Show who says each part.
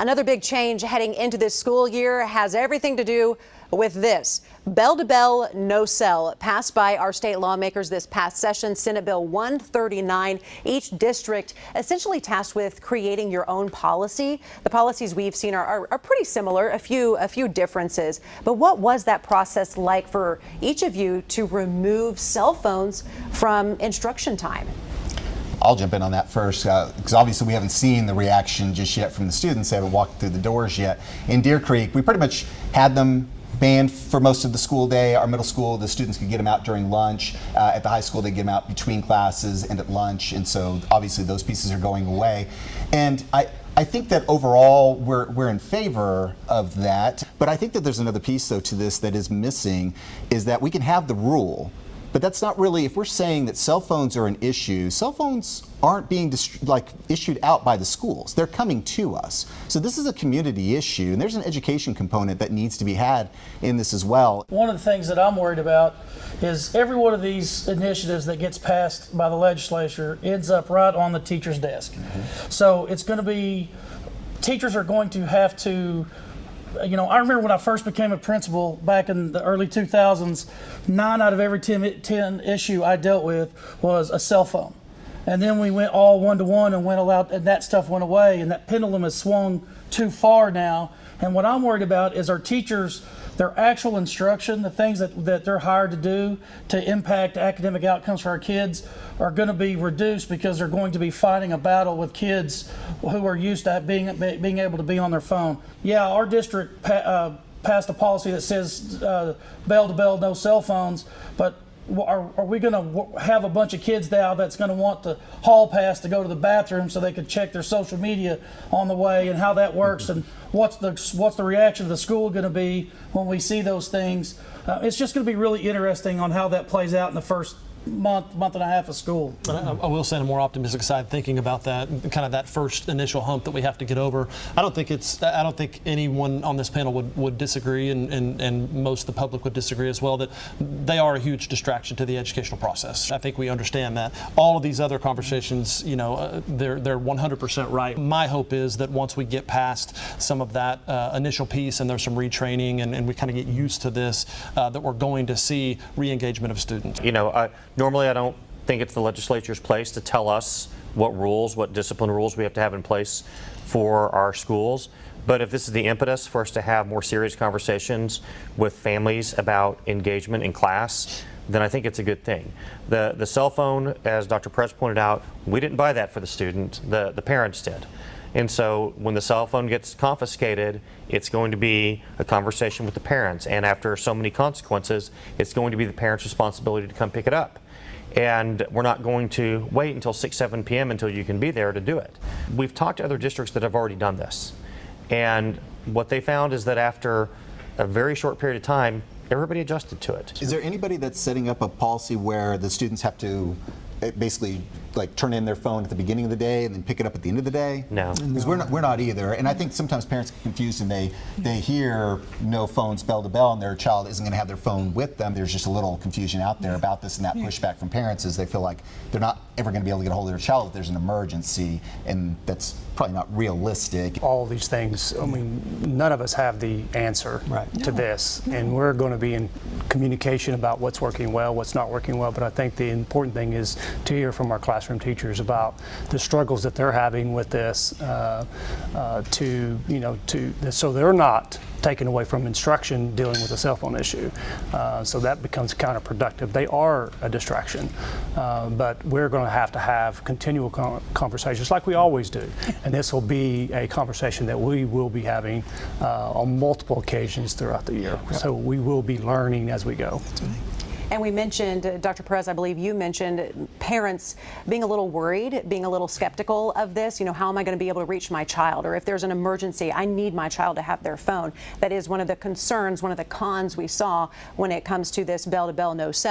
Speaker 1: Another big change heading into this school year has everything to do with this. Bell to bell, no cell, passed by our state lawmakers this past session, Senate Bill 139. Each district essentially tasked with creating your own policy. The policies we've seen are pretty similar, a few differences. But what was that process like for each of you to remove cell phones from instruction time?
Speaker 2: I'll jump in on that first, because obviously we haven't seen the reaction just yet from the students. They haven't walked through the doors yet. In Deer Creek, we pretty much had them banned for most of the school day. Our middle school, the students could get them out during lunch. At the high school, they get them out between classes and at lunch, and so obviously those pieces are going away. And I think that overall we're in favor of that, but I think that there's another piece though to this that is missing, is that we can have the rule, but that's not really, if we're saying that cell phones are an issue, cell phones aren't being issued out by the schools. They're coming to us. So this is a community issue, and there's an education component that needs to be had in this as well.
Speaker 3: One of the things that I'm worried about is every one of these initiatives that gets passed by the legislature ends up right on the teacher's desk. So it's going to be, teachers are going to have to, you know, I remember when I first became a principal back in the early 2000s, 9 out of every 10 issue I dealt with was a cell phone. And then we went all one-to-one and and that stuff went away, and that pendulum has swung too far now. And what I'm worried about is our teachers, their actual instruction, the things that they're hired to do to impact academic outcomes for our kids are going to be reduced because they're going to be fighting a battle with kids who are used to being able to be on their phone. Yeah, our district passed a policy that says bell to bell, no cell phones, but are we going to have a bunch of kids now that's going to want the hall pass to go to the bathroom so they could check their social media on the way, and how that works, and what's the reaction of the school going to be when we see those things? It's just going to be really interesting on how that plays out in the first month and a half of school.
Speaker 4: I will say on a more optimistic side, thinking about that, kind of that first initial hump that we have to get over. I don't think anyone on this panel would disagree, and most of the public would disagree as well, that they are a huge distraction to the educational process. I think we understand that. All of these other conversations, you know, they're 100% right. My hope is that once we get past some of that initial piece and there's some retraining and we kind of get used to this, that we're going to see re-engagement of students.
Speaker 5: You know, normally I don't think it's the legislature's place to tell us what discipline rules we have to have in place for our schools. But if this is the impetus for us to have more serious conversations with families about engagement in class, then I think it's a good thing. The cell phone, as Dr. Perez pointed out, we didn't buy that for the student, the parents did. And so when the cell phone gets confiscated, it's going to be a conversation with the parents. And after so many consequences, it's going to be the parents' responsibility to come pick it up. And we're not going to wait until 6, 7 p.m. until you can be there to do it. We've talked to other districts that have already done this. And what they found is that after a very short period of time, everybody adjusted to it.
Speaker 2: Is there anybody that's setting up a policy where the students have to basically turn in their phone at the beginning of the day and then pick it up at the end of the day?
Speaker 5: No.
Speaker 2: Because we're not either. And I think sometimes parents get confused and they hear no phones bell to bell and their child isn't going to have their phone with them. There's just a little confusion out there about this, and that pushback from parents is they feel like they're not ever going to be able to get a hold of their child if there's an emergency, and that's probably not realistic.
Speaker 6: All these things, I mean, none of us have the answer to this, and we're going to be in communication about what's working well, what's not working well, but I think the important thing is to hear from our classroom teachers about the struggles that they're having with this, so they're not taken away from instruction dealing with a cell phone issue. So that becomes counterproductive. They are a distraction, but we're going to have continual conversations like we always do. And this will be a conversation that we will be having on multiple occasions throughout the year. So we will be learning as we go.
Speaker 1: And we mentioned, Dr. Perez, I believe you mentioned parents being a little worried, being a little skeptical of this. You know, how am I going to be able to reach my child? Or if there's an emergency, I need my child to have their phone. That is one of the concerns, one of the cons we saw when it comes to this bell to bell, no cell.